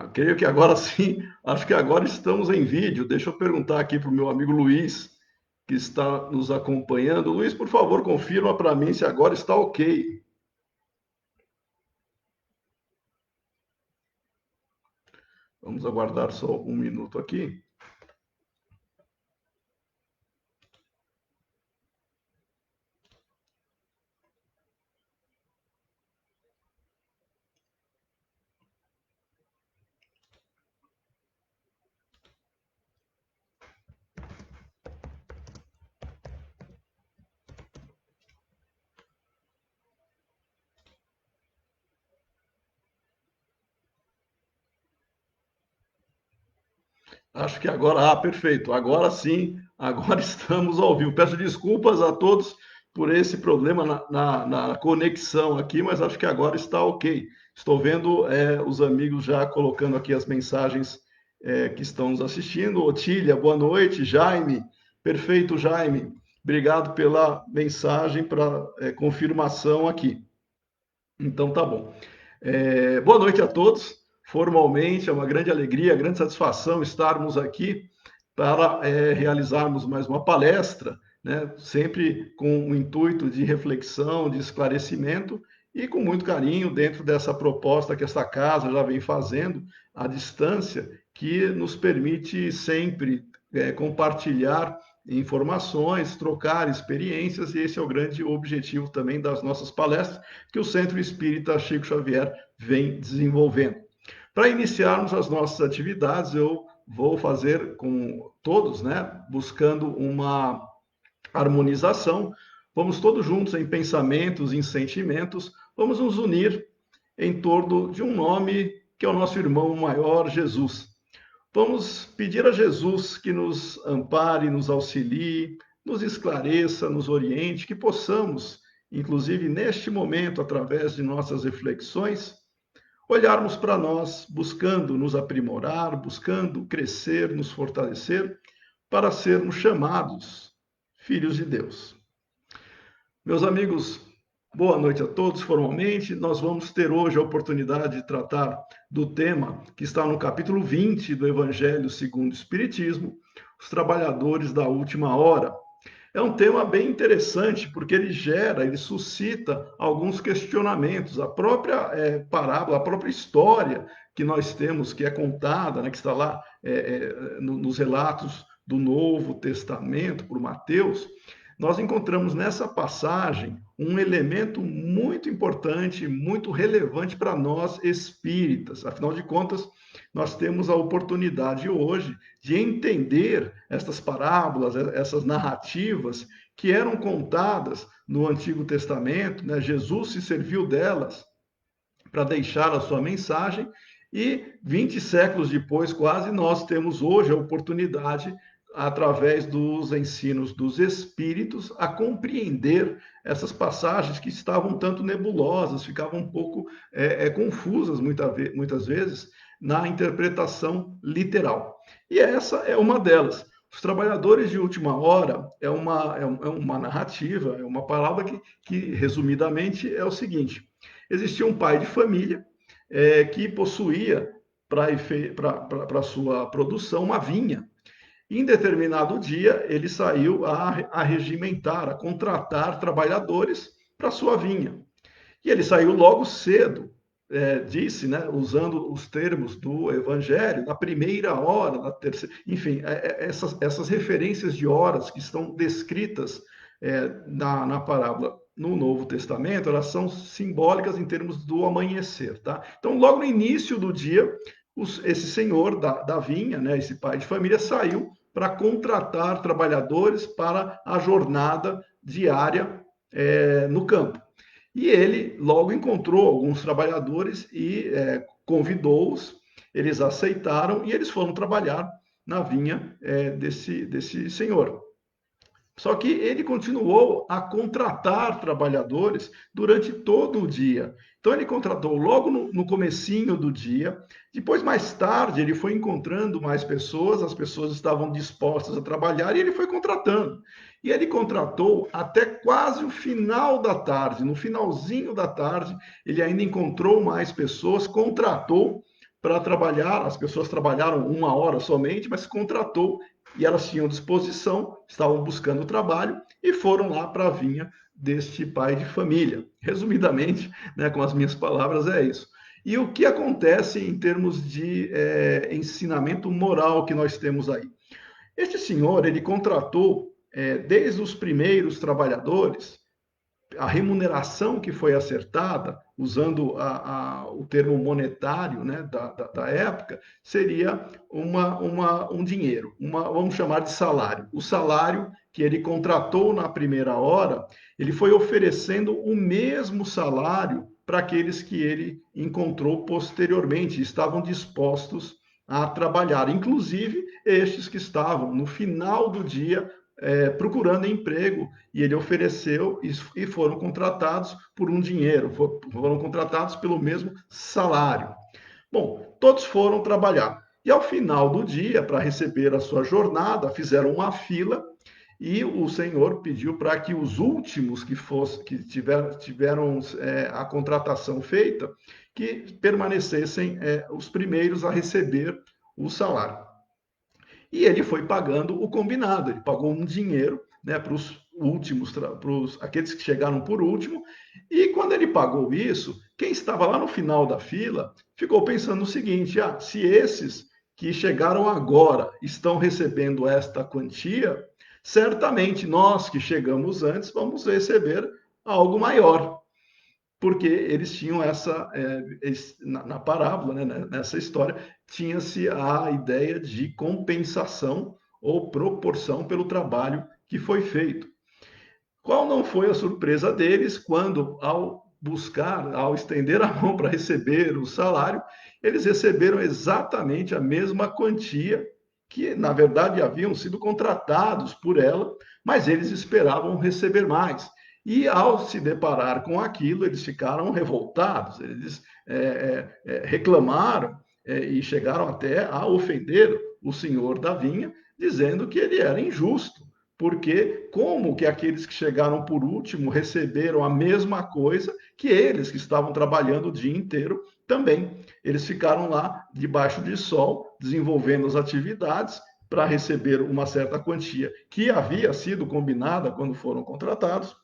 Creio que agora sim, acho que agora estamos em vídeo. Deixa eu perguntar aqui para o meu amigo Luiz, que está nos acompanhando. Luiz, por favor, confirma para mim se agora está ok. Vamos aguardar só um minuto aqui. Acho que agora, perfeito. Agora sim, agora estamos ao vivo. Peço desculpas a todos por esse problema na conexão aqui, mas acho que agora está ok. Estou vendo os amigos já colocando aqui as mensagens que estão nos assistindo. Otília, boa noite. Jaime, perfeito, Jaime. Obrigado pela mensagem para confirmação aqui. Então, tá bom. Boa noite a todos. Formalmente, é uma grande alegria, grande satisfação estarmos aqui para realizarmos mais uma palestra, né? Sempre com o intuito de reflexão, de esclarecimento e com muito carinho dentro dessa proposta que esta casa já vem fazendo à distância, que nos permite sempre compartilhar informações, trocar experiências, e esse é o grande objetivo também das nossas palestras que o Centro Espírita Chico Xavier vem desenvolvendo. Para iniciarmos as nossas atividades, eu vou fazer com todos, né, buscando uma harmonização. Vamos todos juntos em pensamentos, em sentimentos, vamos nos unir em torno de um nome que é o nosso irmão maior, Jesus. Vamos pedir a Jesus que nos ampare, nos auxilie, nos esclareça, nos oriente, que possamos, inclusive neste momento, através de nossas reflexões, olharmos para nós, buscando nos aprimorar, buscando crescer, nos fortalecer, para sermos chamados filhos de Deus. Meus amigos, boa noite a todos. Formalmente, nós vamos ter hoje a oportunidade de tratar do tema que está no capítulo 20 do Evangelho segundo o Espiritismo, os trabalhadores da última hora. É um tema bem interessante, porque ele suscita alguns questionamentos. A própria parábola, a própria história que nós temos, que é contada, né, que está lá nos relatos do Novo Testamento, por Mateus, nós encontramos nessa passagem um elemento muito importante, muito relevante para nós espíritas. Afinal de contas, nós temos a oportunidade hoje de entender essas parábolas, essas narrativas que eram contadas no Antigo Testamento, né? Jesus se serviu delas para deixar a sua mensagem e 20 séculos depois, quase, nós temos hoje a oportunidade, através dos ensinos dos espíritos, a compreender essas passagens que estavam tanto nebulosas, ficavam um pouco confusas muitas vezes na interpretação literal. E essa é uma delas. Os trabalhadores de última hora é uma narrativa, é uma palavra que, resumidamente, é o seguinte: existia um pai de família que possuía para sua produção uma vinha. Em determinado dia, ele saiu a regimentar, a contratar trabalhadores para sua vinha. E ele saiu logo cedo, disse, né, usando os termos do Evangelho, na primeira hora, na terceira, enfim, essas referências de horas que estão descritas na parábola no Novo Testamento, elas são simbólicas em termos do amanhecer, tá? Então, logo no início do dia, esse senhor da vinha, né, esse pai de família, saiu para contratar trabalhadores para a jornada diária no campo. E ele logo encontrou alguns trabalhadores e convidou-os, eles aceitaram e eles foram trabalhar na vinha desse senhor. Só que ele continuou a contratar trabalhadores durante todo o dia. Então ele contratou logo no comecinho do dia, depois mais tarde ele foi encontrando mais pessoas, as pessoas estavam dispostas a trabalhar e ele foi contratando. E ele contratou até quase o final da tarde. No finalzinho da tarde, ele ainda encontrou mais pessoas, contratou para trabalhar, as pessoas trabalharam 1 hora somente, mas contratou e elas tinham disposição, estavam buscando trabalho e foram lá para a vinha deste pai de família. Resumidamente, né, com as minhas palavras, é isso. E o que acontece em termos de ensinamento moral que nós temos aí? Este senhor, ele contratou, desde os primeiros trabalhadores, a remuneração que foi acertada, usando o termo monetário, né, da época, seria um dinheiro, vamos chamar de salário. O salário que ele contratou na primeira hora, ele foi oferecendo o mesmo salário para aqueles que ele encontrou posteriormente, estavam dispostos a trabalhar, inclusive estes que estavam no final do dia procurando emprego, e ele ofereceu e foram contratados por um dinheiro, foram contratados pelo mesmo salário. Bom, todos foram trabalhar. E ao final do dia, para receber a sua jornada, fizeram uma fila e o Senhor pediu para que os últimos que tiveram a contratação feita, que permanecessem os primeiros a receber o salário. E ele foi pagando o combinado, ele pagou um dinheiro, né, para os últimos, para aqueles que chegaram por último, e quando ele pagou isso, quem estava lá no final da fila ficou pensando o seguinte: se esses que chegaram agora estão recebendo esta quantia, certamente nós que chegamos antes vamos receber algo maior, porque eles tinham na parábola, né, nessa história, tinha-se a ideia de compensação ou proporção pelo trabalho que foi feito. Qual não foi a surpresa deles quando, ao estender a mão para receber o salário, eles receberam exatamente a mesma quantia que, na verdade, haviam sido contratados por ela, mas eles esperavam receber mais. E, ao se deparar com aquilo, eles ficaram revoltados, eles reclamaram e chegaram até a ofender o senhor da vinha, dizendo que ele era injusto, porque como que aqueles que chegaram por último receberam a mesma coisa que eles que estavam trabalhando o dia inteiro também. Eles ficaram lá debaixo de sol, desenvolvendo as atividades para receber uma certa quantia que havia sido combinada quando foram contratados,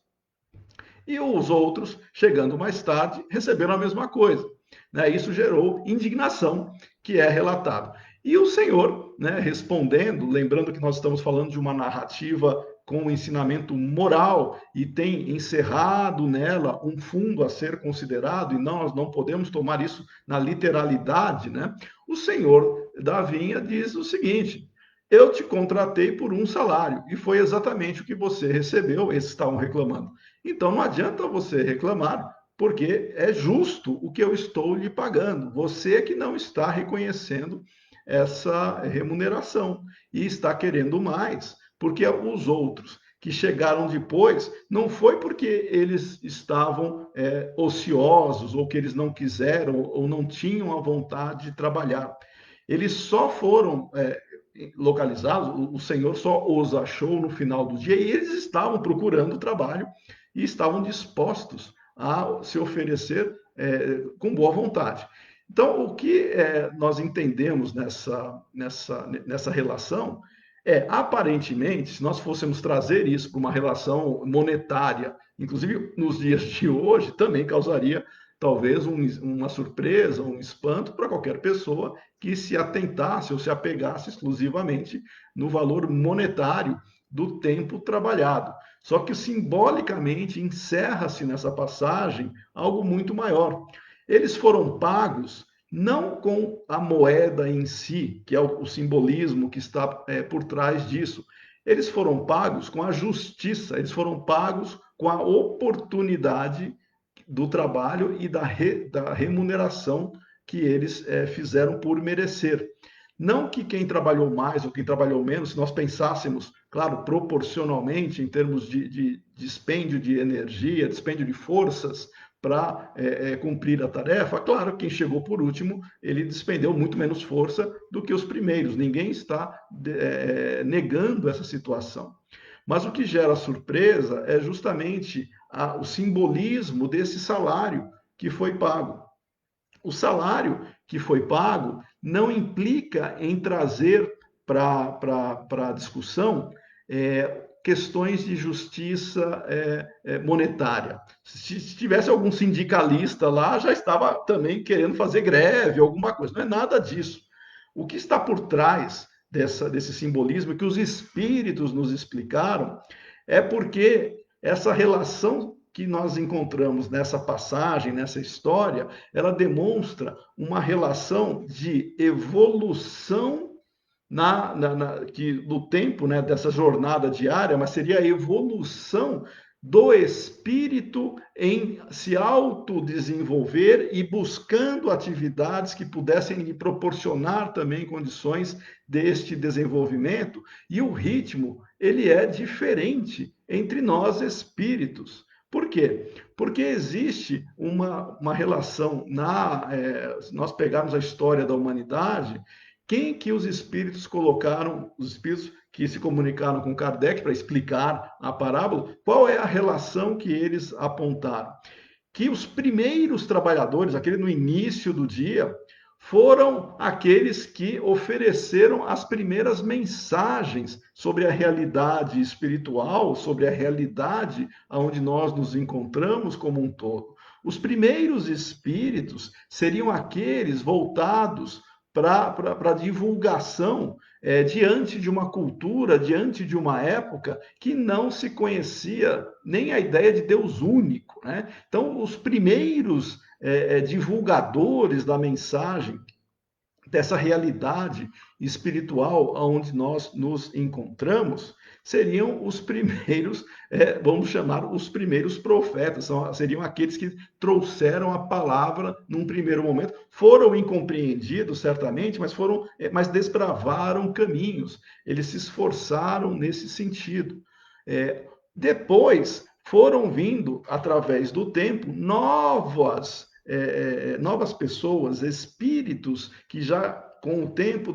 e os outros, chegando mais tarde, receberam a mesma coisa. Né? Isso gerou indignação, que é relatado. E o Senhor, né, respondendo, lembrando que nós estamos falando de uma narrativa com um ensinamento moral e tem encerrado nela um fundo a ser considerado, e nós não podemos tomar isso na literalidade, né? O Senhor da vinha diz o seguinte: eu te contratei por um salário, e foi exatamente o que você recebeu, esses estavam reclamando. Então não adianta você reclamar, porque é justo o que eu estou lhe pagando. Você é que não está reconhecendo essa remuneração e está querendo mais, porque os outros que chegaram depois, não foi porque eles estavam ociosos, ou que eles não quiseram, ou não tinham a vontade de trabalhar. Eles só foram localizados, o Senhor só os achou no final do dia, e eles estavam procurando trabalho e estavam dispostos a se oferecer com boa vontade. Então, o que nós entendemos nessa relação aparentemente, se nós fôssemos trazer isso para uma relação monetária, inclusive nos dias de hoje, também causaria talvez uma surpresa, um espanto para qualquer pessoa que se atentasse ou se apegasse exclusivamente no valor monetário do tempo trabalhado. Só que simbolicamente encerra-se nessa passagem algo muito maior. Eles foram pagos não com a moeda em si, que é o simbolismo que está por trás disso. Eles foram pagos com a justiça, eles foram pagos com a oportunidade do trabalho e da remuneração que eles fizeram por merecer. Não que quem trabalhou mais ou quem trabalhou menos, se nós pensássemos, claro, proporcionalmente, em termos de dispêndio de energia, dispêndio de forças para cumprir a tarefa, claro, quem chegou por último, ele despendeu muito menos força do que os primeiros. Ninguém está negando essa situação. Mas o que gera surpresa é justamente o simbolismo desse salário que foi pago. O salário que foi pago não implica em trazer para a discussão questões de justiça monetária. Se tivesse algum sindicalista lá, já estava também querendo fazer greve, alguma coisa. Não é nada disso. O que está por trás desse simbolismo que os espíritos nos explicaram é porque essa relação que nós encontramos nessa passagem, nessa história, ela demonstra uma relação de evolução do tempo, né, dessa jornada diária, mas seria a evolução do espírito em se autodesenvolver e buscando atividades que pudessem lhe proporcionar também condições deste desenvolvimento. E o ritmo, ele é diferente entre nós espíritos. Por quê? Porque existe uma relação, se nós pegarmos a história da humanidade, quem que os espíritos colocaram, os espíritos que se comunicaram com Kardec para explicar a parábola, qual é a relação que eles apontaram? Que os primeiros trabalhadores, aquele no início do dia, foram aqueles que ofereceram as primeiras mensagens sobre a realidade espiritual, sobre a realidade onde nós nos encontramos como um todo. Os primeiros espíritos seriam aqueles voltados para divulgação diante de uma cultura, diante de uma época que não se conhecia nem a ideia de Deus único, né? Então, os primeiros divulgadores da mensagem dessa realidade espiritual onde nós nos encontramos seriam os primeiros, vamos chamar os primeiros profetas, seriam aqueles que trouxeram a palavra num primeiro momento, foram incompreendidos certamente, mas desbravaram caminhos, eles se esforçaram nesse sentido. Depois foram vindo, através do tempo, novas pessoas, espíritos que já com o tempo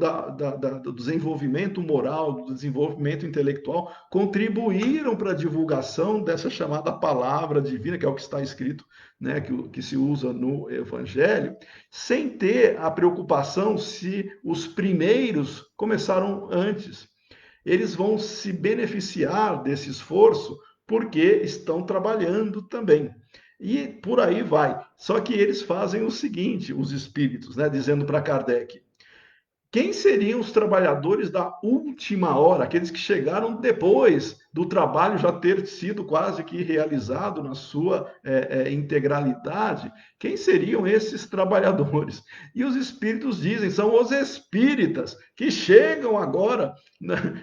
do desenvolvimento moral, do desenvolvimento intelectual, contribuíram para a divulgação dessa chamada palavra divina, que é o que está escrito, né, que se usa no Evangelho, sem ter a preocupação se os primeiros começaram antes. Eles vão se beneficiar desse esforço porque estão trabalhando também. E por aí vai. Só que eles fazem o seguinte, os espíritos, né, dizendo para Kardec: quem seriam os trabalhadores da última hora, aqueles que chegaram depois do trabalho já ter sido quase que realizado na sua integralidade? Quem seriam esses trabalhadores? E os espíritos dizem, são os espíritas que chegam agora,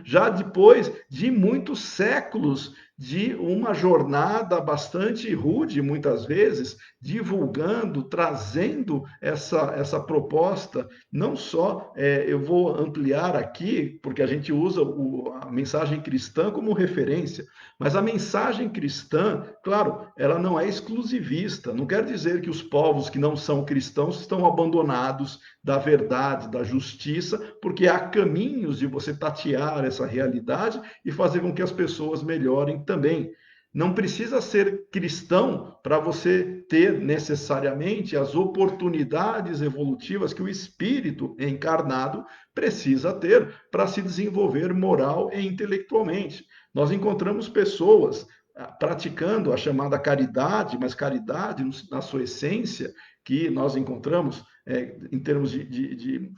já depois de muitos séculos de uma jornada bastante rude, muitas vezes, divulgando, trazendo essa proposta, não só, eu vou ampliar aqui, porque a gente usa a mensagem cristã como referência, mas a mensagem cristã, claro, ela não é exclusivista, não quer dizer que os povos que não são cristãos estão abandonados da verdade, da justiça, porque há caminhos de você tatear essa realidade e fazer com que as pessoas melhorem também. Não precisa ser cristão para você ter necessariamente as oportunidades evolutivas que o espírito encarnado precisa ter para se desenvolver moral e intelectualmente. Nós encontramos pessoas praticando a chamada caridade, mas caridade na sua essência, que nós encontramos em termos de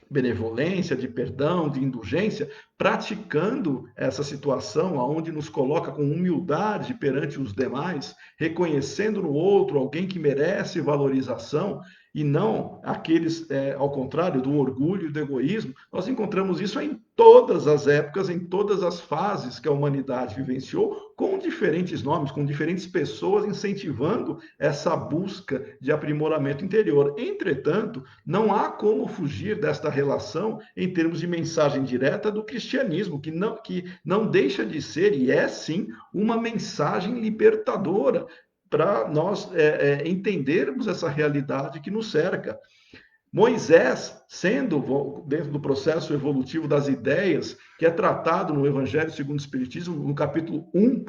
benevolência, de perdão, de indulgência, praticando essa situação onde nos coloca com humildade perante os demais, reconhecendo no outro alguém que merece valorização e não aqueles, ao contrário, do orgulho e do egoísmo. Nós encontramos isso em todas as épocas, em todas as fases que a humanidade vivenciou, com diferentes nomes, com diferentes pessoas incentivando essa busca de aprimoramento interior. Entretanto, não há como fugir desta relação em termos de mensagem direta do cristianismo, que não deixa de ser, e é sim, uma mensagem libertadora para nós entendermos essa realidade que nos cerca. Moisés, sendo dentro do processo evolutivo das ideias, que é tratado no Evangelho segundo o Espiritismo, no capítulo 1,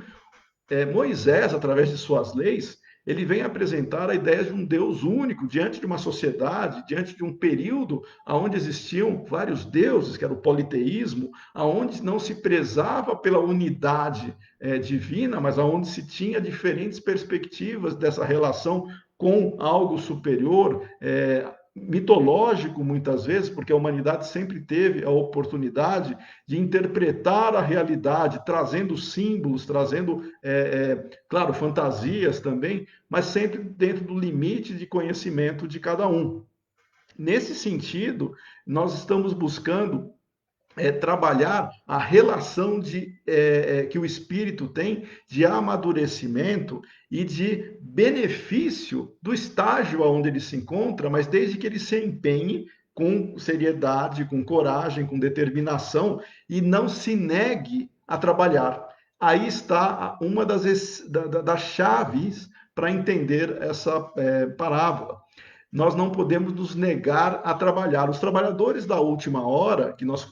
Moisés, através de suas leis, ele vem apresentar a ideia de um Deus único diante de uma sociedade, diante de um período onde existiam vários deuses, que era o politeísmo, aonde não se prezava pela unidade divina, mas aonde se tinha diferentes perspectivas dessa relação com algo superior, mitológico muitas vezes, porque a humanidade sempre teve a oportunidade de interpretar a realidade, trazendo símbolos, trazendo, claro, fantasias também, mas sempre dentro do limite de conhecimento de cada um. Nesse sentido, nós estamos buscando trabalhar a relação que o espírito tem de amadurecimento e de benefício do estágio onde ele se encontra, mas desde que ele se empenhe com seriedade, com coragem, com determinação e não se negue a trabalhar. Aí está uma das chaves para entender essa parábola. Nós não podemos nos negar a trabalhar. Os trabalhadores da última hora, que nós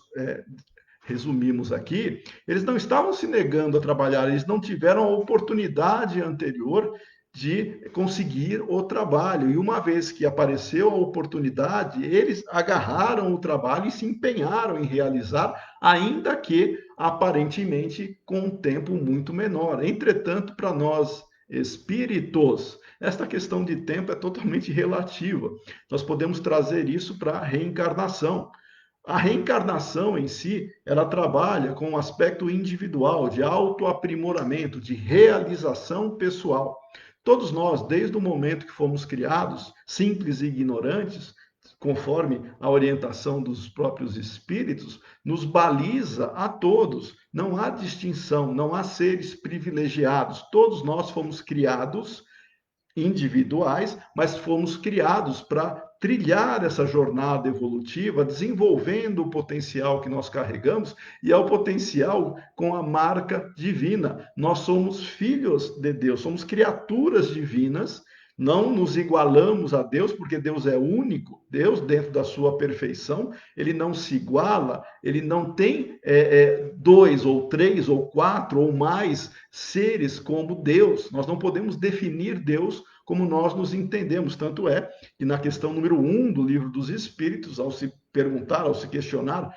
resumimos aqui, eles não estavam se negando a trabalhar, eles não tiveram a oportunidade anterior de conseguir o trabalho. E uma vez que apareceu a oportunidade, eles agarraram o trabalho e se empenharam em realizar, ainda que aparentemente com um tempo muito menor. Entretanto, para nós espíritos, esta questão de tempo é totalmente relativa. Nós podemos trazer isso para a reencarnação. A reencarnação em si, ela trabalha com um aspecto individual, de autoaprimoramento, de realização pessoal. Todos nós, desde o momento que fomos criados, simples e ignorantes, conforme a orientação dos próprios espíritos, nos baliza a todos. Não há distinção, não há seres privilegiados. Todos nós fomos criados individuais, mas fomos criados para trilhar essa jornada evolutiva, desenvolvendo o potencial que nós carregamos, e é o potencial com a marca divina. Nós somos filhos de Deus, somos criaturas divinas, não nos igualamos a Deus, porque Deus é único. Deus, dentro da sua perfeição, ele não se iguala, ele não tem dois ou três ou quatro ou mais seres como Deus. Nós não podemos definir Deus como nós nos entendemos. Tanto é que na questão número 1 do Livro dos Espíritos, ao se perguntar, ao se questionar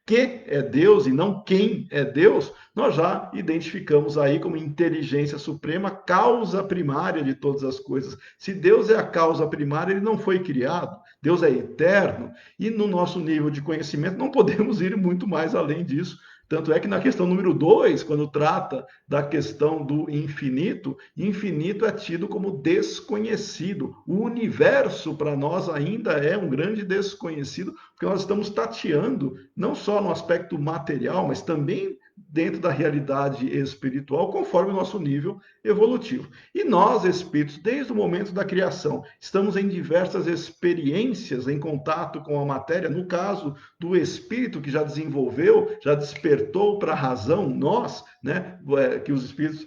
que é Deus e não quem é Deus, nós já identificamos aí como inteligência suprema, causa primária de todas as coisas. Se Deus é a causa primária, ele não foi criado. Deus é eterno e no nosso nível de conhecimento não podemos ir muito mais além disso. Tanto é que na questão número 2, quando trata da questão do infinito, infinito é tido como desconhecido. O universo para nós ainda é um grande desconhecido, porque nós estamos tateando não só no aspecto material, mas também dentro da realidade espiritual, conforme o nosso nível evolutivo. E nós, espíritos, desde o momento da criação, estamos em diversas experiências em contato com a matéria. No caso do espírito que já desenvolveu, já despertou para a razão, nós, né, que os espíritos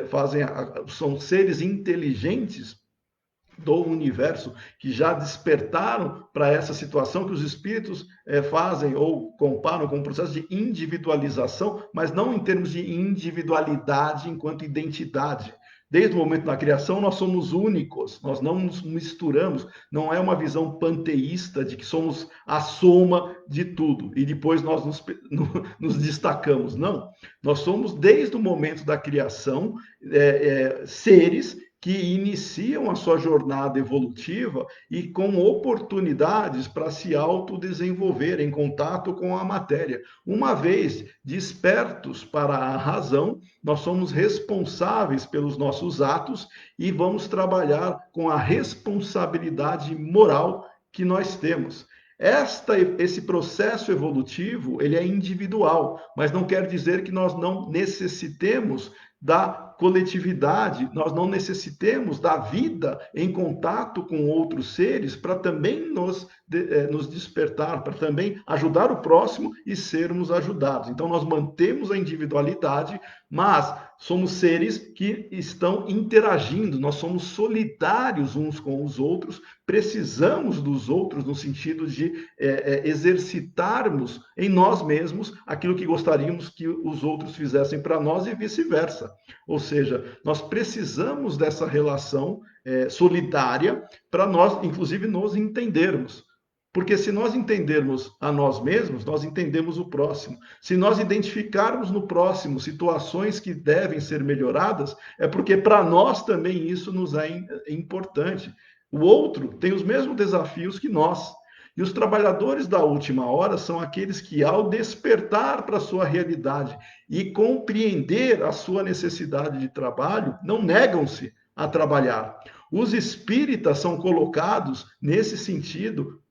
fazem, são seres inteligentes do universo que já despertaram para essa situação que os espíritos fazem ou comparam com um processo de individualização, mas não em termos de individualidade enquanto identidade. Desde o momento da criação, nós somos únicos, nós não nos misturamos, não é uma visão panteísta de que somos a soma de tudo e depois nós nos destacamos. Não, nós somos, desde o momento da criação, seres que iniciam a sua jornada evolutiva e com oportunidades para se autodesenvolver em contato com a matéria. Uma vez despertos para a razão, nós somos responsáveis pelos nossos atos e vamos trabalhar com a responsabilidade moral que nós temos. Esse processo evolutivo, ele é individual, mas não quer dizer que nós não necessitemos da coletividade, nós não necessitemos da vida em contato com outros seres para também nos despertar, para também ajudar o próximo e sermos ajudados. Então, nós mantemos a individualidade, mas somos seres que estão interagindo, nós somos solidários uns com os outros, precisamos dos outros no sentido de exercitarmos em nós mesmos aquilo que gostaríamos que os outros fizessem para nós e vice-versa. casa. Ou seja, nós precisamos dessa relação solidária para nós, inclusive, nos entendermos. Porque se nós entendermos a nós mesmos, nós entendemos o próximo. Se nós identificarmos no próximo situações que devem ser melhoradas, é porque para nós também isso nos é importante. O outro tem os mesmos desafios que nós. E os trabalhadores da última hora são aqueles que, ao despertar para a sua realidade e compreender a sua necessidade de trabalho, não negam-se a trabalhar. Os espíritas são colocados nesse sentido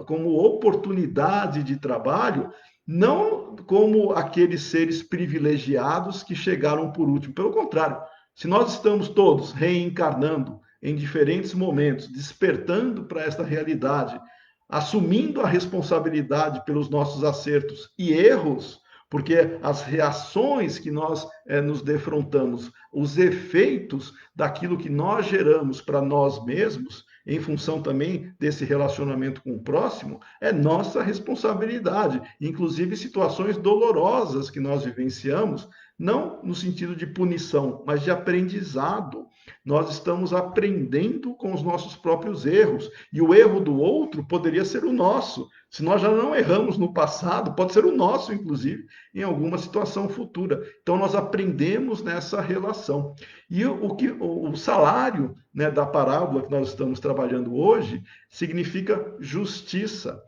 como oportunidade de trabalho, não como aqueles seres privilegiados que chegaram por último. Pelo contrário, se nós estamos todos reencarnando em diferentes momentos, despertando para esta realidade, assumindo a responsabilidade pelos nossos acertos e erros, porque as reações que nós nos defrontamos, os efeitos daquilo que nós geramos para nós mesmos, em função também desse relacionamento com o próximo, é nossa responsabilidade. Inclusive situações dolorosas que nós vivenciamos, não no sentido de punição, mas de aprendizado. Nós estamos aprendendo com os nossos próprios erros. E o erro do outro poderia ser o nosso. Se nós já não erramos no passado, pode ser o nosso, inclusive, em alguma situação futura. Então, nós aprendemos nessa relação. E o salário, né, da parábola que nós estamos trabalhando hoje significa justiça.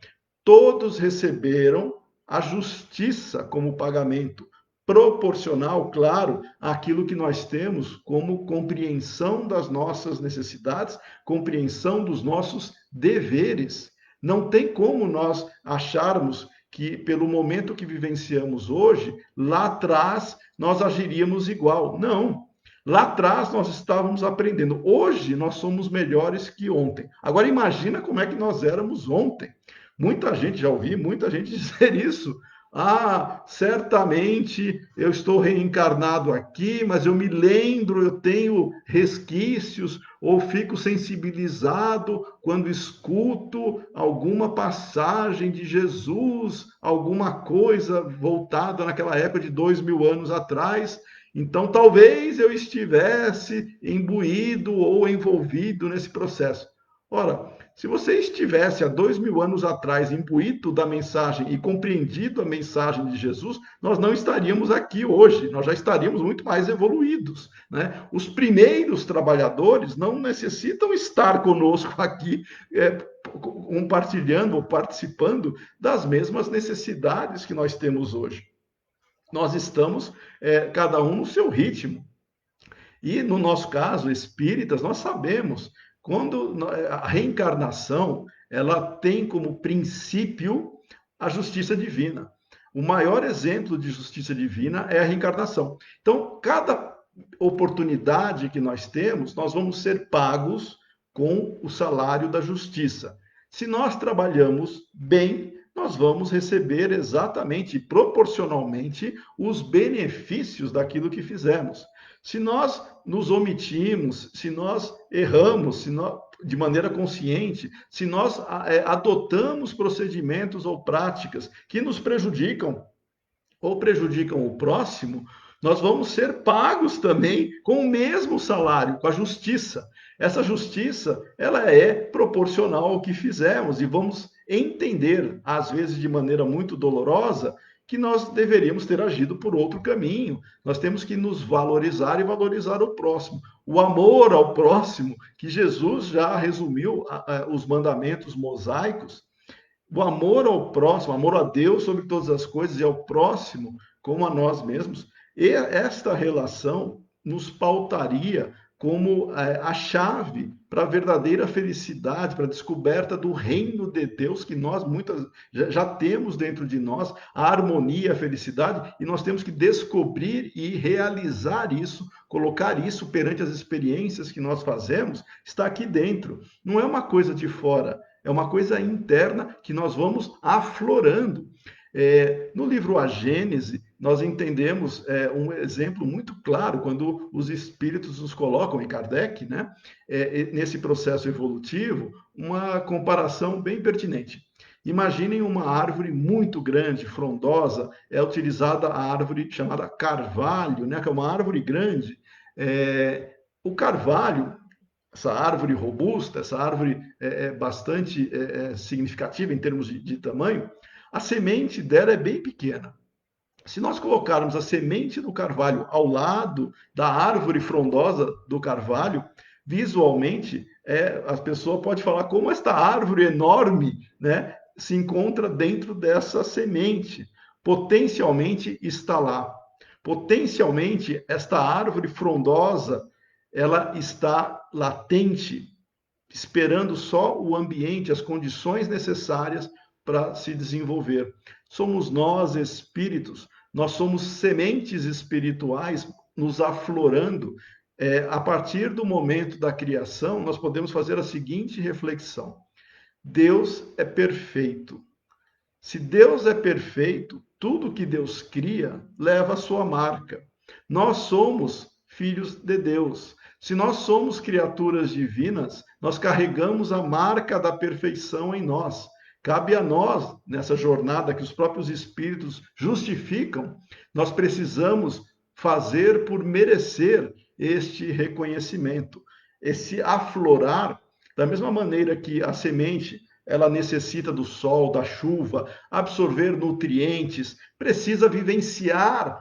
Todos receberam a justiça como pagamento, proporcional, claro, àquilo que nós temos como compreensão das nossas necessidades, compreensão dos nossos deveres. Não tem como nós acharmos que, pelo momento que vivenciamos hoje, lá atrás nós agiríamos igual. Não. Lá atrás nós estávamos aprendendo. Hoje nós somos melhores que ontem. Agora imagina como é que nós éramos ontem. Muita gente, já ouvi muita gente dizer isso. Ah, certamente eu estou reencarnado aqui, mas eu me lembro, eu tenho resquícios ou fico sensibilizado quando escuto alguma passagem de Jesus, alguma coisa voltada naquela época de 2000 anos atrás. Então, talvez eu estivesse imbuído ou envolvido nesse processo. Ora, se você estivesse há 2000 anos atrás imbuído da mensagem e compreendido a mensagem de Jesus, nós não estaríamos aqui hoje, nós já estaríamos muito mais evoluídos, né? Os primeiros trabalhadores não necessitam estar conosco aqui, compartilhando ou participando das mesmas necessidades que nós temos hoje. Nós estamos, cada um no seu ritmo. E no nosso caso, espíritas, nós sabemos quando a reencarnação ela tem como princípio a justiça divina. O maior exemplo de justiça divina é a reencarnação. Então, cada oportunidade que nós temos, nós vamos ser pagos com o salário da justiça. Se nós trabalhamos bem, nós vamos receber exatamente, proporcionalmente, os benefícios daquilo que fizemos. Se nós nos omitimos, se nós erramos, de maneira consciente, se nós adotamos procedimentos ou práticas que nos prejudicam ou prejudicam o próximo, nós vamos ser pagos também com o mesmo salário, com a justiça. Essa justiça, ela é proporcional ao que fizemos e vamos entender, às vezes de maneira muito dolorosa, que nós deveríamos ter agido por outro caminho. Nós temos que nos valorizar e valorizar o próximo. O amor ao próximo, que Jesus já resumiu os mandamentos mosaicos, o amor ao próximo, amor a Deus sobre todas as coisas e ao próximo como a nós mesmos, e esta relação nos pautaria como a chave para a verdadeira felicidade, para a descoberta do reino de Deus que nós já temos dentro de nós, a harmonia, a felicidade, e nós temos que descobrir e realizar isso, colocar isso perante as experiências que nós fazemos, está aqui dentro. Não é uma coisa de fora, é uma coisa interna que nós vamos aflorando. No livro A Gênese, nós entendemos um exemplo muito claro quando os espíritos nos colocam, e Kardec, né, nesse processo evolutivo, uma comparação bem pertinente. Imaginem uma árvore muito grande, frondosa, é utilizada a árvore chamada carvalho, né, que é uma árvore grande. O carvalho, essa árvore robusta, essa árvore bastante significativa em termos de tamanho, a semente dela é bem pequena. Se nós colocarmos a semente do carvalho ao lado da árvore frondosa do carvalho, visualmente, a pessoa pode falar como esta árvore enorme, né, se encontra dentro dessa semente. Potencialmente está lá. Potencialmente, esta árvore frondosa, ela está latente, esperando só o ambiente, as condições necessárias para se desenvolver. Somos nós, espíritos, nós somos sementes espirituais nos aflorando. A partir do momento da criação, nós podemos fazer a seguinte reflexão: Deus é perfeito. Se Deus é perfeito, tudo que Deus cria leva a sua marca. Nós somos filhos de Deus. Se nós somos criaturas divinas, nós carregamos a marca da perfeição em nós. Cabe a nós, nessa jornada que os próprios espíritos justificam, nós precisamos fazer por merecer este reconhecimento, esse aflorar, da mesma maneira que a semente ela necessita do sol, da chuva, absorver nutrientes, precisa vivenciar.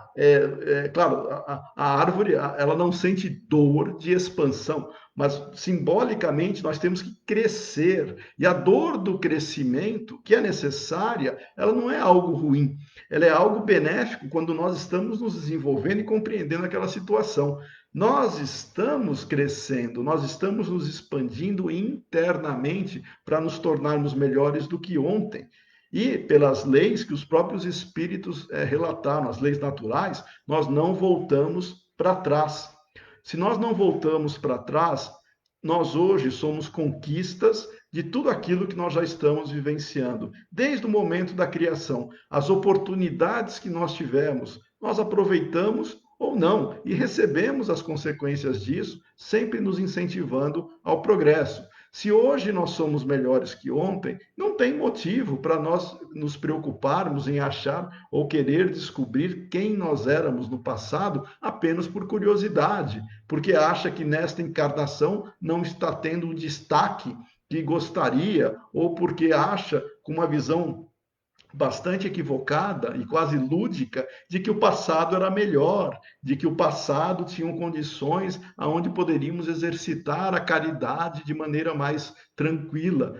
Claro, a árvore ela não sente dor de expansão, mas simbolicamente nós temos que crescer. E a dor do crescimento, que é necessária, ela não é algo ruim, ela é algo benéfico quando nós estamos nos desenvolvendo e compreendendo aquela situação. Nós estamos crescendo, nós estamos nos expandindo internamente para nos tornarmos melhores do que ontem. E pelas leis que os próprios espíritos relataram, as leis naturais, nós não voltamos para trás. Se nós não voltamos para trás, nós hoje somos conquistas de tudo aquilo que nós já estamos vivenciando. Desde o momento da criação, as oportunidades que nós tivemos, nós aproveitamos ou não, e recebemos as consequências disso, sempre nos incentivando ao progresso. Se hoje nós somos melhores que ontem, não tem motivo para nós nos preocuparmos em achar ou querer descobrir quem nós éramos no passado apenas por curiosidade, porque acha que nesta encarnação não está tendo o destaque que gostaria, ou porque acha, com uma visão bastante equivocada e quase lúdica, de que o passado era melhor, de que o passado tinha condições aonde poderíamos exercitar a caridade de maneira mais tranquila.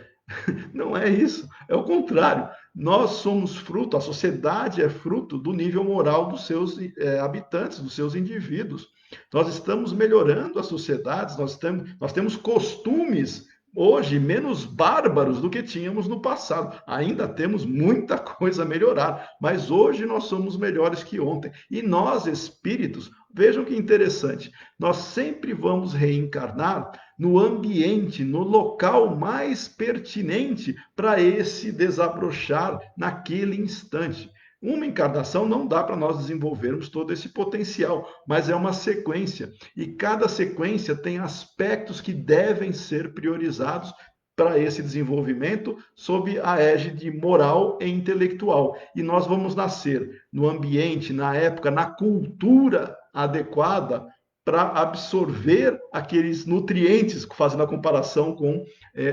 Não é isso, é o contrário. Nós somos fruto, a sociedade é fruto do nível moral dos seus habitantes, dos seus indivíduos. Nós estamos melhorando as sociedades, nós temos costumes hoje menos bárbaros do que tínhamos no passado. Ainda temos muita coisa a melhorar, mas hoje nós somos melhores que ontem. E nós, espíritos, vejam que interessante, nós sempre vamos reencarnar no ambiente, no local mais pertinente para esse desabrochar naquele instante. Uma encarnação não dá para nós desenvolvermos todo esse potencial, mas é uma sequência. E cada sequência tem aspectos que devem ser priorizados para esse desenvolvimento sob a égide moral e intelectual. E nós vamos nascer no ambiente, na época, na cultura adequada para absorver aqueles nutrientes, fazendo a comparação com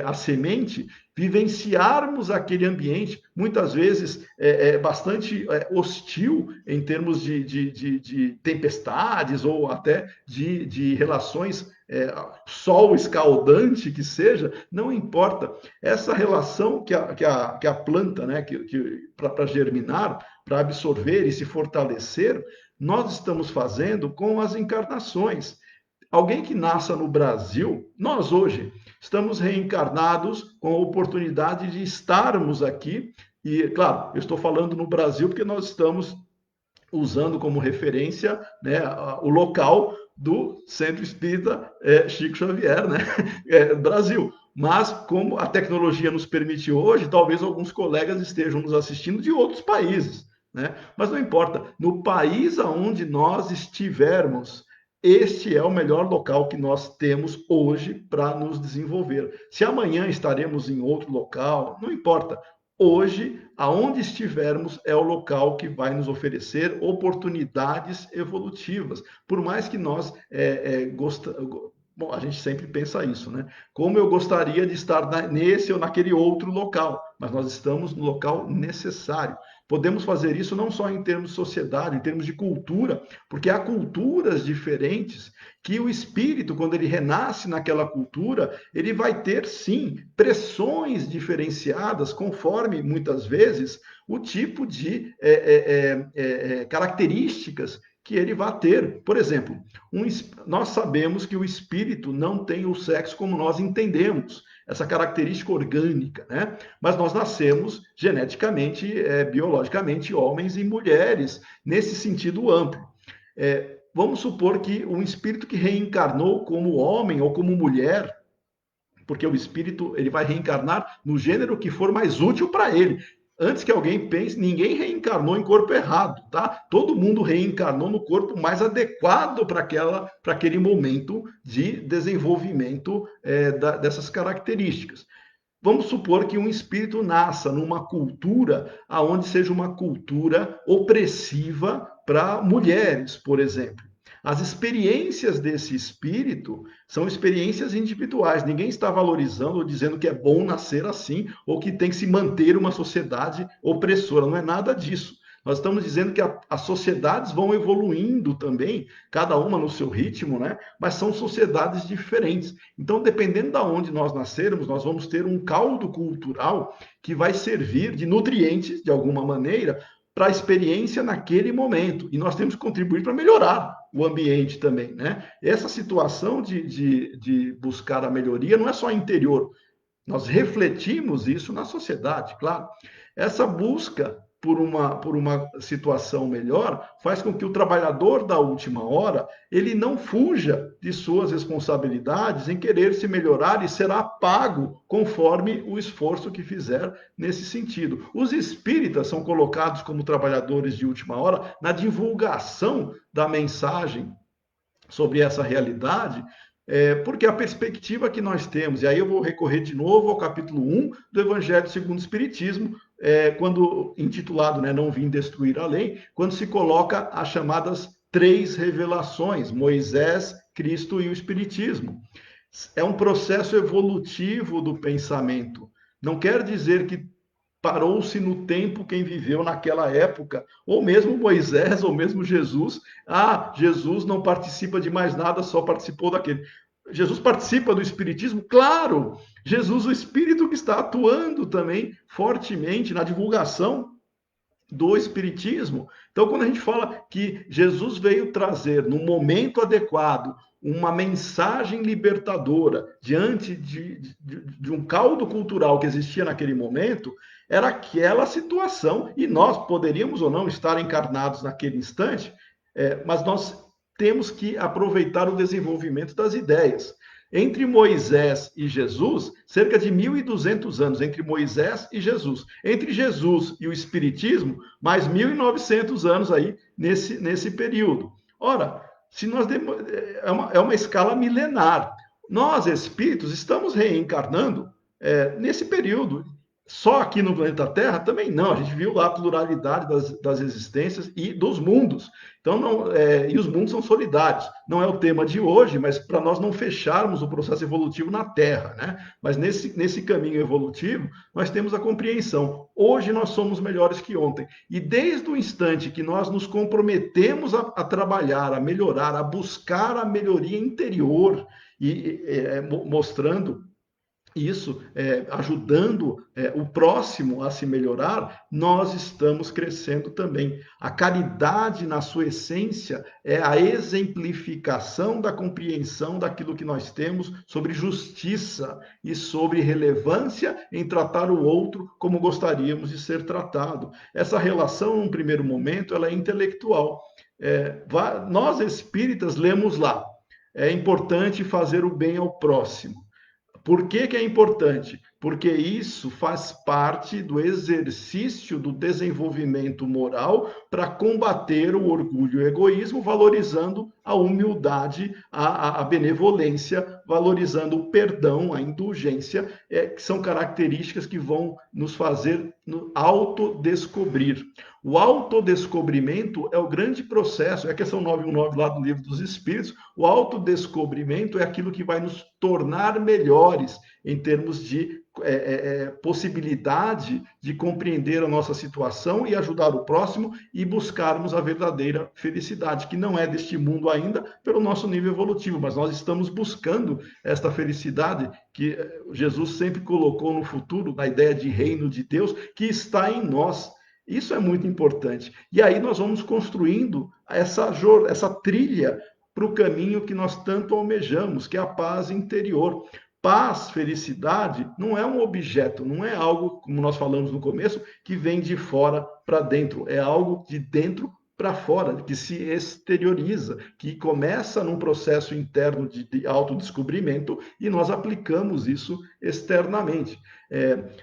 a semente, vivenciarmos aquele ambiente, muitas vezes bastante hostil em termos de tempestades ou até de relações, sol escaldante que seja, não importa. Essa relação que a planta, né, para germinar, para absorver e se fortalecer, nós estamos fazendo com as encarnações. Alguém que nasça no Brasil, nós hoje estamos reencarnados com a oportunidade de estarmos aqui. E, claro, eu estou falando no Brasil porque nós estamos usando como referência, né, o local do Centro Espírita Chico Xavier, né, Brasil. Mas, como a tecnologia nos permite hoje, talvez alguns colegas estejam nos assistindo de outros países. Né? Mas não importa, no país aonde nós estivermos, este é o melhor local que nós temos hoje para nos desenvolver. Se amanhã estaremos em outro local, não importa. hoje, aonde estivermos, é o local que vai nos oferecer oportunidades evolutivas. Por mais que nós Bom, a gente sempre pensa isso, né? Como eu gostaria de estar nesse ou naquele outro local, mas nós estamos no local necessário. Podemos fazer isso não só em termos de sociedade, em termos de cultura, porque há culturas diferentes que o espírito, quando ele renasce naquela cultura, ele vai ter sim pressões diferenciadas, conforme muitas vezes o tipo de características que ele vai ter. Por exemplo, nós sabemos que o espírito não tem o sexo como nós entendemos, essa característica orgânica, né? Mas nós nascemos geneticamente, biologicamente, homens e mulheres, nesse sentido amplo. Vamos supor que um espírito que reencarnou como homem ou como mulher, porque o espírito ele vai reencarnar no gênero que for mais útil para ele. Antes que alguém pense, ninguém reencarnou em corpo errado, tá? Todo mundo reencarnou no corpo mais adequado para aquele momento de desenvolvimento dessas características. Vamos supor que um espírito nasça numa cultura aonde seja uma cultura opressiva para mulheres, por exemplo. As experiências desse espírito são experiências individuais. Ninguém está valorizando ou dizendo que é bom nascer assim ou que tem que se manter uma sociedade opressora. Não é nada disso. Nós estamos dizendo que as sociedades vão evoluindo também, cada uma no seu ritmo, né? Mas são sociedades diferentes. Então, dependendo de onde nós nascermos, nós vamos ter um caldo cultural que vai servir de nutrientes, de alguma maneira, para a experiência naquele momento. E nós temos que contribuir para melhorar o ambiente também, né? Essa situação de buscar a melhoria não é só interior. Nós refletimos isso na sociedade, claro. Essa busca por uma situação melhor faz com que o trabalhador da última hora ele não fuja de suas responsabilidades em querer se melhorar e será pago conforme o esforço que fizer nesse sentido. Os espíritas são colocados como trabalhadores de última hora na divulgação da mensagem sobre essa realidade, porque a perspectiva que nós temos, e aí eu vou recorrer de novo ao capítulo 1 do Evangelho segundo o Espiritismo, quando intitulado, né, Não Vim Destruir a Lei, quando se coloca as chamadas três revelações, Moisés, Cristo e o Espiritismo. É um processo evolutivo do pensamento. Não quer dizer que parou-se no tempo quem viveu naquela época, ou mesmo Moisés, ou mesmo Jesus. Jesus não participa de mais nada, só participou daquele. Jesus participa do Espiritismo? Claro! Jesus, o Espírito que está atuando também fortemente na divulgação do Espiritismo. Então, quando a gente fala que Jesus veio trazer, no momento adequado, uma mensagem libertadora diante de um caldo cultural que existia naquele momento, era aquela situação, e nós poderíamos ou não estar encarnados naquele instante, mas nós temos que aproveitar o desenvolvimento das ideias. Entre Moisés e Jesus, cerca de 1.200 anos entre Moisés e Jesus. Entre Jesus e o Espiritismo, mais 1.900 anos aí nesse período. Ora, se nós é uma escala milenar. Nós, espíritos, estamos reencarnando nesse período. Só aqui no planeta Terra também não. A gente viu lá a pluralidade das existências e dos mundos. Então, e os mundos são solidários. Não é o tema de hoje, mas para nós não fecharmos o processo evolutivo na Terra, né? Mas nesse caminho evolutivo, nós temos a compreensão. Hoje nós somos melhores que ontem. E desde o instante que nós nos comprometemos a trabalhar, a melhorar, a buscar a melhoria interior mostrando isso, ajudando o próximo a se melhorar, nós estamos crescendo também. A caridade, na sua essência, é a exemplificação da compreensão daquilo que nós temos sobre justiça e sobre relevância em tratar o outro como gostaríamos de ser tratado. Essa relação, num primeiro momento, ela é intelectual. Nós, espíritas, lemos lá. É importante fazer o bem ao próximo. Por que é importante? Porque isso faz parte do exercício do desenvolvimento moral para combater o orgulho e o egoísmo, valorizando a humildade, a benevolência valorizando o perdão, a indulgência, que são características que vão nos fazer autodescobrir. O autodescobrimento é o grande processo, é a questão 919 lá do Livro dos Espíritos. O autodescobrimento é aquilo que vai nos tornar melhores em termos de possibilidade de compreender a nossa situação e ajudar o próximo e buscarmos a verdadeira felicidade, que não é deste mundo ainda pelo nosso nível evolutivo, mas nós estamos buscando esta felicidade que Jesus sempre colocou no futuro, na ideia de reino de Deus, que está em nós. Isso é muito importante. E aí nós vamos construindo essa trilha para o caminho que nós tanto almejamos, que é a paz interior. Paz, felicidade, não é um objeto, não é algo, como nós falamos no começo, que vem de fora para dentro. É algo de dentro para fora, que se exterioriza, que começa num processo interno de autodescobrimento e nós aplicamos isso externamente.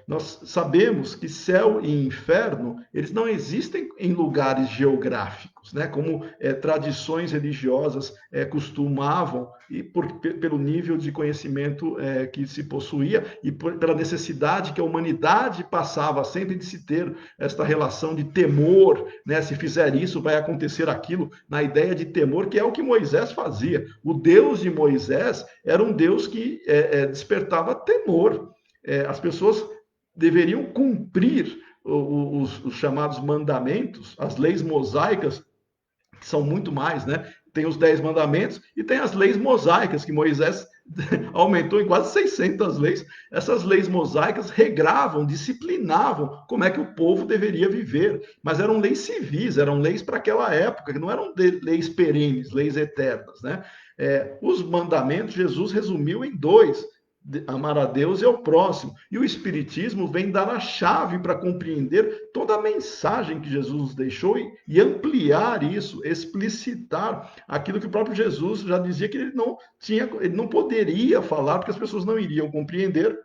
Nós sabemos que céu e inferno, eles não existem em lugares geográficos, né? Como tradições religiosas costumavam, e pelo nível de conhecimento que se possuía e pela necessidade que a humanidade passava sempre de se ter esta relação de temor, né? Se fizer isso, vai acontecer aquilo, na ideia de temor, que é o que Moisés fazia. O Deus de Moisés era um Deus que despertava temor. As pessoas deveriam cumprir os chamados mandamentos, as leis mosaicas, que são muito mais, né? Tem os 10 mandamentos e tem as leis mosaicas, que Moisés aumentou em quase 600 leis. Essas leis mosaicas regravam, disciplinavam como é que o povo deveria viver. Mas eram leis civis, eram leis para aquela época, que não eram leis perenes, leis eternas, né? Os mandamentos, Jesus resumiu em 2. Amar a Deus e ao próximo. E o Espiritismo vem dar a chave para compreender toda a mensagem que Jesus nos deixou e ampliar isso, explicitar aquilo que o próprio Jesus já dizia que ele não poderia falar, porque as pessoas não iriam compreender.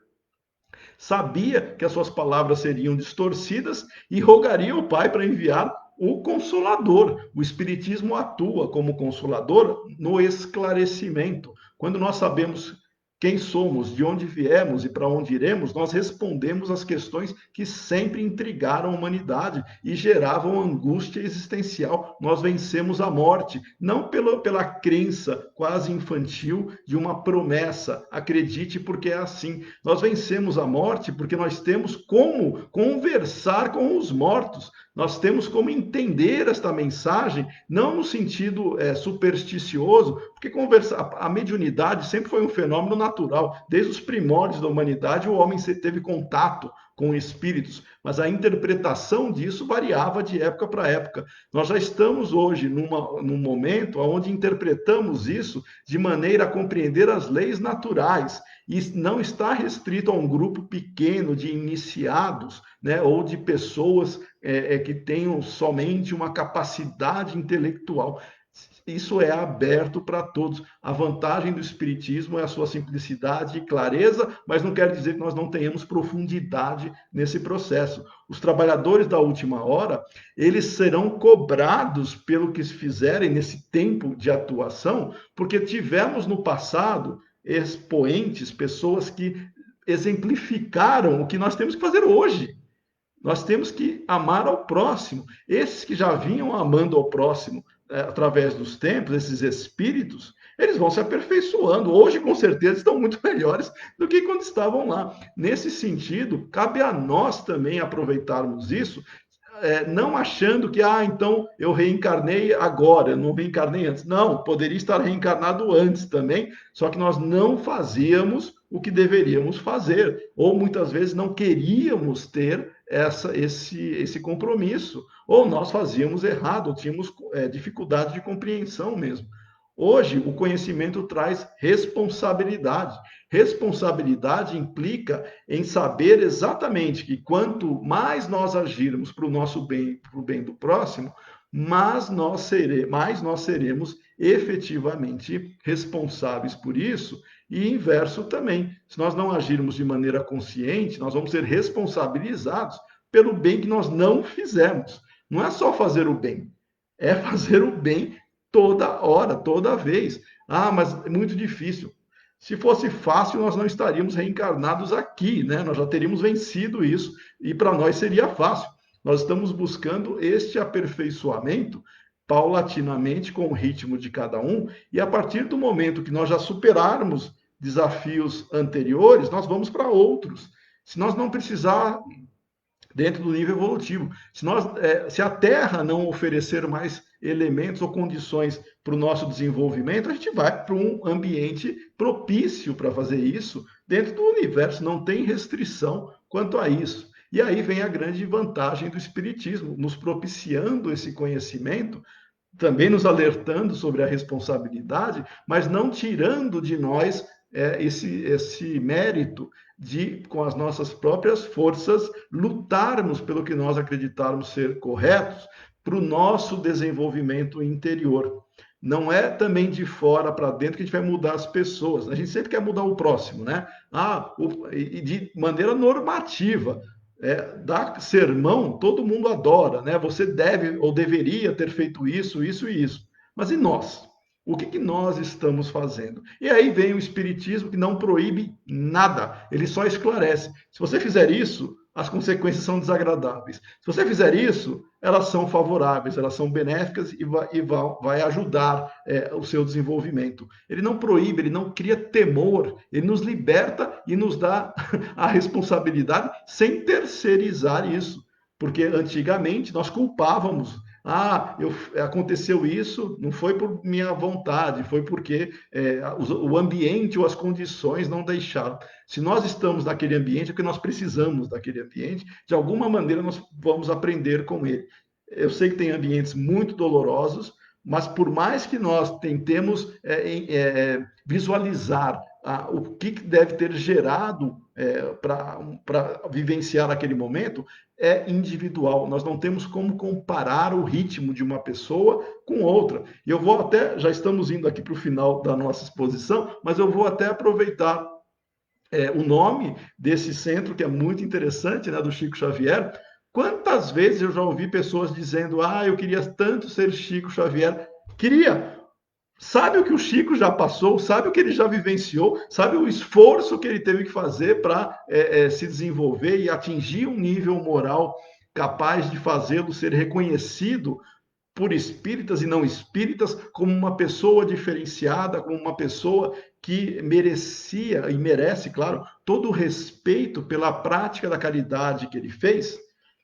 Sabia que as suas palavras seriam distorcidas e rogaria ao Pai para enviar o Consolador. O Espiritismo atua como consolador no esclarecimento. Quando nós sabemos quem somos, de onde viemos e para onde iremos, nós respondemos às questões que sempre intrigaram a humanidade e geravam angústia existencial. Nós vencemos a morte, não pela crença quase infantil de uma promessa, acredite porque é assim. Nós vencemos a morte porque nós temos como conversar com os mortos. Nós temos como entender esta mensagem, não no sentido supersticioso, porque a mediunidade sempre foi um fenômeno natural. Desde os primórdios da humanidade, o homem teve contato com espíritos, mas a interpretação disso variava de época para época. Nós já estamos hoje num momento onde interpretamos isso de maneira a compreender as leis naturais, e não está restrito a um grupo pequeno de iniciados, né, ou de pessoas que tenham somente uma capacidade intelectual. Isso é aberto para todos. A vantagem do Espiritismo é a sua simplicidade e clareza, mas não quer dizer que nós não tenhamos profundidade nesse processo. Os trabalhadores da última hora, eles serão cobrados pelo que fizerem nesse tempo de atuação, porque tivemos no passado expoentes, pessoas que exemplificaram o que nós temos que fazer hoje. Nós temos que amar ao próximo. Esses que já vinham amando ao próximo através dos tempos, esses espíritos, eles vão se aperfeiçoando. Hoje, com certeza, estão muito melhores do que quando estavam lá. Nesse sentido, cabe a nós também aproveitarmos isso, não achando que, então eu reencarnei agora, eu não reencarnei antes. Não, poderia estar reencarnado antes também, só que nós não fazíamos o que deveríamos fazer, ou muitas vezes não queríamos ter esse compromisso, ou nós fazíamos errado, ou tínhamos dificuldade de compreensão mesmo. Hoje, o conhecimento traz responsabilidade. Responsabilidade implica em saber exatamente que quanto mais nós agirmos para o nosso bem, para o bem do próximo, mais nós seremos efetivamente responsáveis por isso, e inverso também. Se nós não agirmos de maneira consciente, nós vamos ser responsabilizados pelo bem que nós não fizemos. Não é só fazer o bem, é fazer o bem toda hora, toda vez. Mas é muito difícil. Se fosse fácil, nós não estaríamos reencarnados aqui, né? Nós já teríamos vencido isso e para nós seria fácil. Nós estamos buscando este aperfeiçoamento paulatinamente com o ritmo de cada um, e a partir do momento que nós já superarmos desafios anteriores, nós vamos para outros. Se nós não precisar dentro do nível evolutivo. Se a Terra não oferecer mais elementos ou condições para o nosso desenvolvimento, a gente vai para um ambiente propício para fazer isso dentro do universo. Não tem restrição quanto a isso. E aí vem a grande vantagem do Espiritismo, nos propiciando esse conhecimento, também nos alertando sobre a responsabilidade, mas não tirando de nós esse mérito de, com as nossas próprias forças, lutarmos pelo que nós acreditarmos ser corretos para o nosso desenvolvimento interior. Não é também de fora para dentro que a gente vai mudar as pessoas. A gente sempre quer mudar o próximo, né? E de maneira normativa. Dar sermão, todo mundo adora, né? Você deve ou deveria ter feito isso, isso e isso. Mas e nós? O que nós estamos fazendo? E aí vem o Espiritismo, que não proíbe nada, ele só esclarece. Se você fizer isso, as consequências são desagradáveis. Se você fizer isso, elas são favoráveis, elas são benéficas e vai ajudar o seu desenvolvimento. Ele não proíbe, ele não cria temor, ele nos liberta e nos dá a responsabilidade sem terceirizar isso. Porque antigamente nós culpávamos. Aconteceu isso, não foi por minha vontade, foi porque o ambiente ou as condições não deixaram. Se nós estamos naquele ambiente, é porque nós precisamos daquele ambiente, de alguma maneira nós vamos aprender com ele. Eu sei que tem ambientes muito dolorosos, mas por mais que nós tentemos visualizar o que deve ter gerado para vivenciar aquele momento, é individual. Nós não temos como comparar o ritmo de uma pessoa com outra. E eu vou até, já estamos indo aqui para o final da nossa exposição, mas eu vou até aproveitar o nome desse centro, que é muito interessante, né, do Chico Xavier. Quantas vezes eu já ouvi pessoas dizendo: eu queria tanto ser Chico Xavier. Queria. Sabe o que o Chico já passou, sabe o que ele já vivenciou, sabe o esforço que ele teve que fazer para se desenvolver e atingir um nível moral capaz de fazê-lo ser reconhecido por espíritas e não espíritas como uma pessoa diferenciada, como uma pessoa que merecia e merece, claro, todo o respeito pela prática da caridade que ele fez.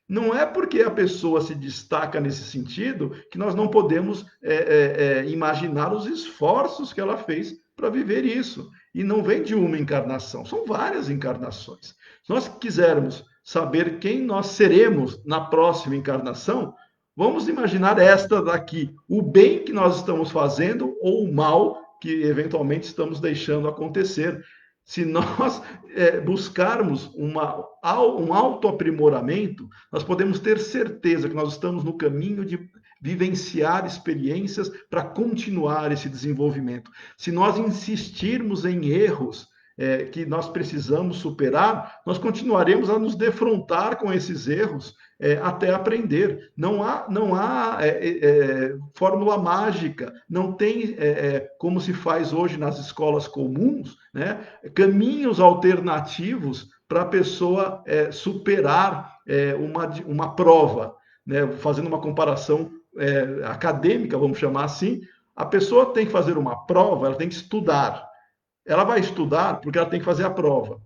Não é porque a pessoa se destaca nesse sentido que nós não podemos imaginar os esforços que ela fez para viver isso. E não vem de uma encarnação, são várias encarnações. Se nós quisermos saber quem nós seremos na próxima encarnação, vamos imaginar esta daqui, o bem que nós estamos fazendo ou o mal que eventualmente estamos deixando acontecer. Se nós buscarmos um autoaprimoramento, nós podemos ter certeza que nós estamos no caminho de vivenciar experiências para continuar esse desenvolvimento. Se nós insistirmos em erros que nós precisamos superar, nós continuaremos a nos defrontar com esses erros até aprender. Não há fórmula mágica, não tem como se faz hoje nas escolas comuns, né, caminhos alternativos para a pessoa superar uma prova, né, fazendo uma comparação acadêmica, vamos chamar assim. A pessoa tem que fazer uma prova, ela tem que estudar. Ela vai estudar porque ela tem que fazer a prova.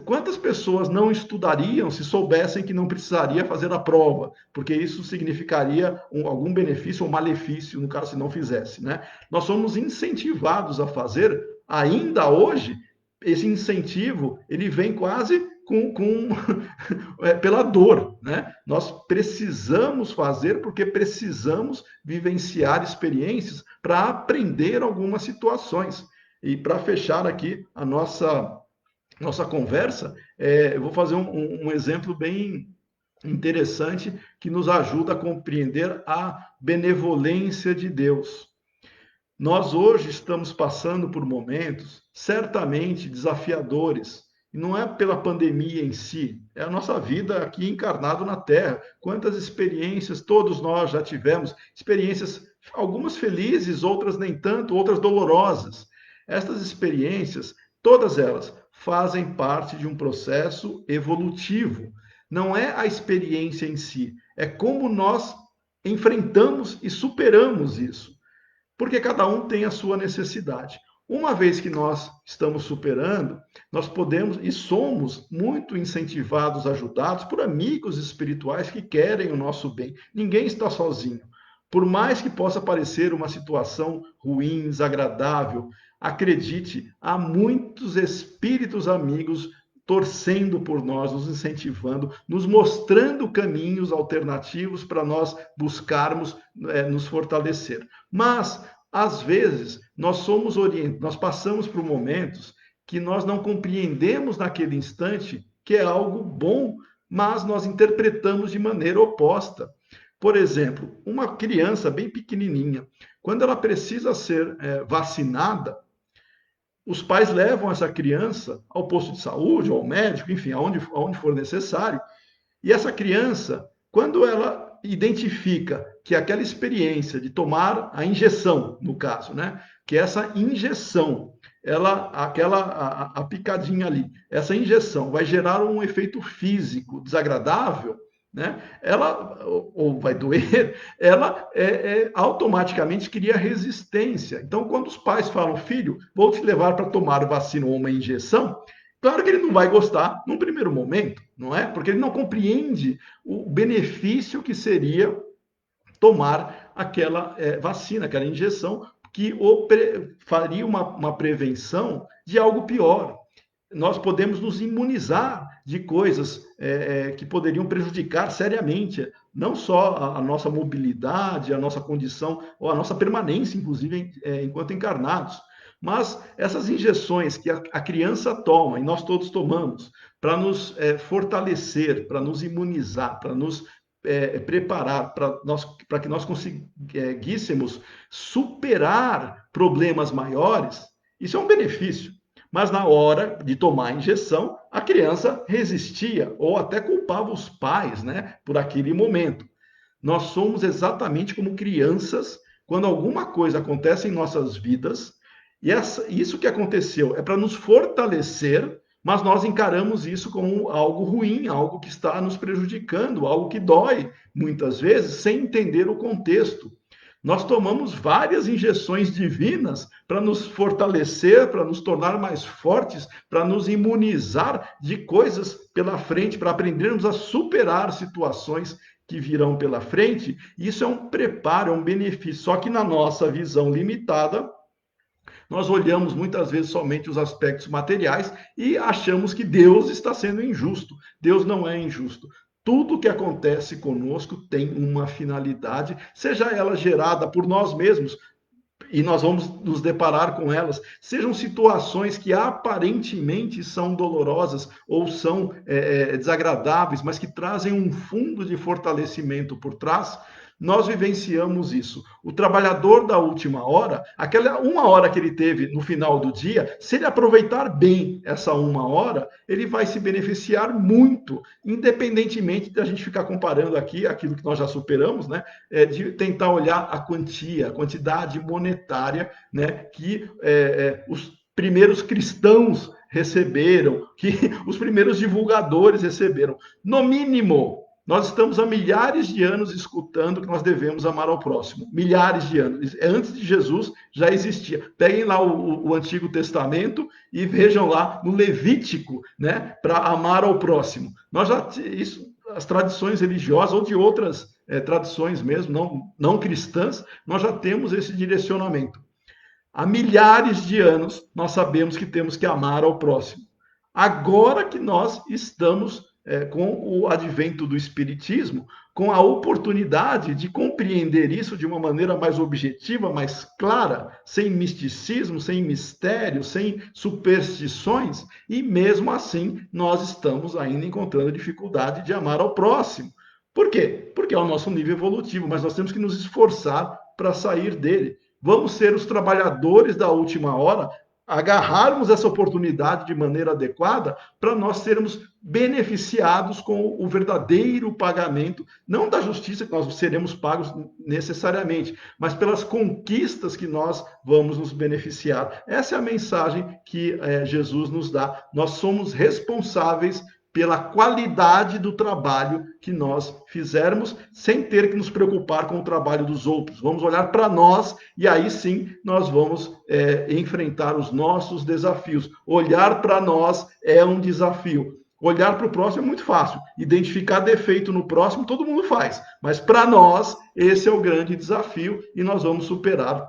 Quantas pessoas não estudariam se soubessem que não precisaria fazer a prova? Porque isso significaria algum benefício ou malefício, no caso, se não fizesse, né? Nós somos incentivados a fazer, ainda hoje, esse incentivo, ele vem quase pela dor, né? Nós precisamos fazer porque precisamos vivenciar experiências para aprender algumas situações. E para fechar aqui a nossa conversa, eu vou fazer um exemplo bem interessante que nos ajuda a compreender a benevolência de Deus. Nós hoje estamos passando por momentos certamente desafiadores, e não é pela pandemia em si, é a nossa vida aqui encarnado na Terra. Quantas experiências todos nós já tivemos, experiências, algumas felizes, outras nem tanto, outras dolorosas. Estas experiências, todas elas, fazem parte de um processo evolutivo. Não é a experiência em si, é como nós enfrentamos e superamos isso. Porque cada um tem a sua necessidade. Uma vez que nós estamos superando, nós podemos e somos muito incentivados, ajudados por amigos espirituais que querem o nosso bem. Ninguém está sozinho. Por mais que possa parecer uma situação ruim, desagradável, acredite, há muitos espíritos amigos torcendo por nós, nos incentivando, nos mostrando caminhos alternativos para nós buscarmos nos fortalecer. Mas, às vezes, nós passamos por momentos que nós não compreendemos naquele instante que é algo bom, mas nós interpretamos de maneira oposta. Por exemplo, uma criança bem pequenininha, quando ela precisa ser vacinada, os pais levam essa criança ao posto de saúde, ou ao médico, enfim, aonde for necessário. E essa criança, quando ela identifica que aquela experiência de tomar a injeção, no caso, né? Que essa injeção, a picadinha ali, essa injeção vai gerar um efeito físico desagradável, né? Ela, ou vai doer, ela automaticamente cria resistência. Então, quando os pais falam, filho, vou te levar para tomar vacina ou uma injeção, claro que ele não vai gostar num primeiro momento, não é? Porque ele não compreende o benefício que seria tomar aquela vacina, aquela injeção, que faria uma prevenção de algo pior. Nós podemos nos imunizar de coisas que poderiam prejudicar seriamente, não só a nossa mobilidade, a nossa condição, ou a nossa permanência, inclusive, enquanto encarnados. Mas essas injeções que a criança toma, e nós todos tomamos, para nos fortalecer, para nos imunizar, para nos preparar, para que nós conseguíssemos superar problemas maiores, isso é um benefício. Mas na hora de tomar a injeção, a criança resistia ou até culpava os pais, né, por aquele momento. Nós somos exatamente como crianças quando alguma coisa acontece em nossas vidas, e isso que aconteceu é para nos fortalecer, mas nós encaramos isso como algo ruim, algo que está nos prejudicando, algo que dói, muitas vezes, sem entender o contexto. Nós tomamos várias injeções divinas para nos fortalecer, para nos tornar mais fortes, para nos imunizar de coisas pela frente, para aprendermos a superar situações que virão pela frente. Isso é um preparo, é um benefício. Só que na nossa visão limitada, nós olhamos muitas vezes somente os aspectos materiais e achamos que Deus está sendo injusto. Deus não é injusto. Tudo que acontece conosco tem uma finalidade, seja ela gerada por nós mesmos, e nós vamos nos deparar com elas, sejam situações que aparentemente são dolorosas ou são desagradáveis, mas que trazem um fundo de fortalecimento por trás. Nós vivenciamos isso. O trabalhador da última hora, aquela uma hora que ele teve no final do dia, se ele aproveitar bem essa uma hora, ele vai se beneficiar muito, independentemente de a gente ficar comparando aqui aquilo que nós já superamos, né? De tentar olhar a quantia, a quantidade monetária, né? Que os primeiros cristãos receberam, que os primeiros divulgadores receberam. No mínimo, nós estamos há milhares de anos escutando que nós devemos amar ao próximo. Milhares de anos. Antes de Jesus já existia. Peguem lá o Antigo Testamento e vejam lá no Levítico, né, para amar ao próximo. As tradições religiosas ou de outras tradições mesmo, não cristãs, nós já temos esse direcionamento. Há milhares de anos nós sabemos que temos que amar ao próximo. Agora que nós estamos com o advento do Espiritismo, com a oportunidade de compreender isso de uma maneira mais objetiva, mais clara, sem misticismo, sem mistério, sem superstições, e mesmo assim nós estamos ainda encontrando dificuldade de amar ao próximo. Por quê? Porque é o nosso nível evolutivo, mas nós temos que nos esforçar para sair dele. Vamos ser os trabalhadores da última hora, agarrarmos essa oportunidade de maneira adequada para nós sermos beneficiados com o verdadeiro pagamento, não da justiça que nós seremos pagos necessariamente, mas pelas conquistas que nós vamos nos beneficiar. Essa é a mensagem que Jesus nos dá. Nós somos responsáveis pela qualidade do trabalho que nós fizermos, sem ter que nos preocupar com o trabalho dos outros. Vamos olhar para nós e aí sim nós vamos enfrentar os nossos desafios. Olhar para nós é um desafio. Olhar para o próximo é muito fácil. Identificar defeito no próximo, todo mundo faz. Mas para nós, esse é o grande desafio e nós vamos superar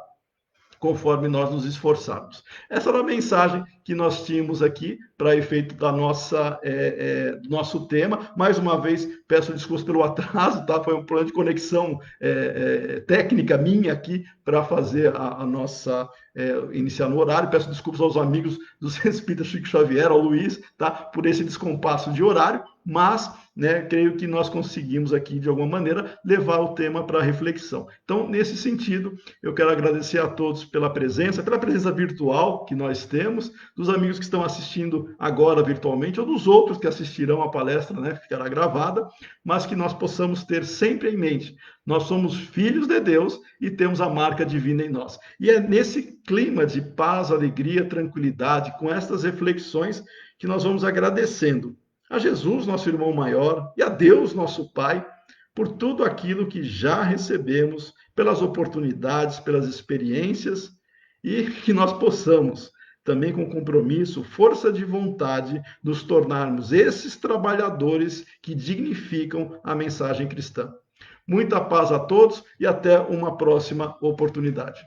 conforme nós nos esforçarmos. Essa era a mensagem que nós tínhamos aqui para efeito da nosso tema. Mais uma vez, peço desculpas pelo atraso, tá? Foi um problema de conexão técnica minha aqui para fazer a nossa iniciar no horário. Peço desculpas aos amigos dos Espíritas Chico Xavier, ao Luiz, tá? Por esse descompasso de horário, mas creio que nós conseguimos aqui, de alguma maneira, levar o tema para reflexão. Então, nesse sentido, eu quero agradecer a todos pela presença virtual que nós temos, dos amigos que estão assistindo agora virtualmente, ou dos outros que assistirão a palestra, que ficará gravada, mas que nós possamos ter sempre em mente, nós somos filhos de Deus e temos a marca divina em nós. E é nesse clima de paz, alegria, tranquilidade, com estas reflexões, que nós vamos agradecendo a Jesus, nosso irmão maior, e a Deus, nosso Pai, por tudo aquilo que já recebemos, pelas oportunidades, pelas experiências, e que nós possamos, também com compromisso, força de vontade, nos tornarmos esses trabalhadores que dignificam a mensagem cristã. Muita paz a todos e até uma próxima oportunidade.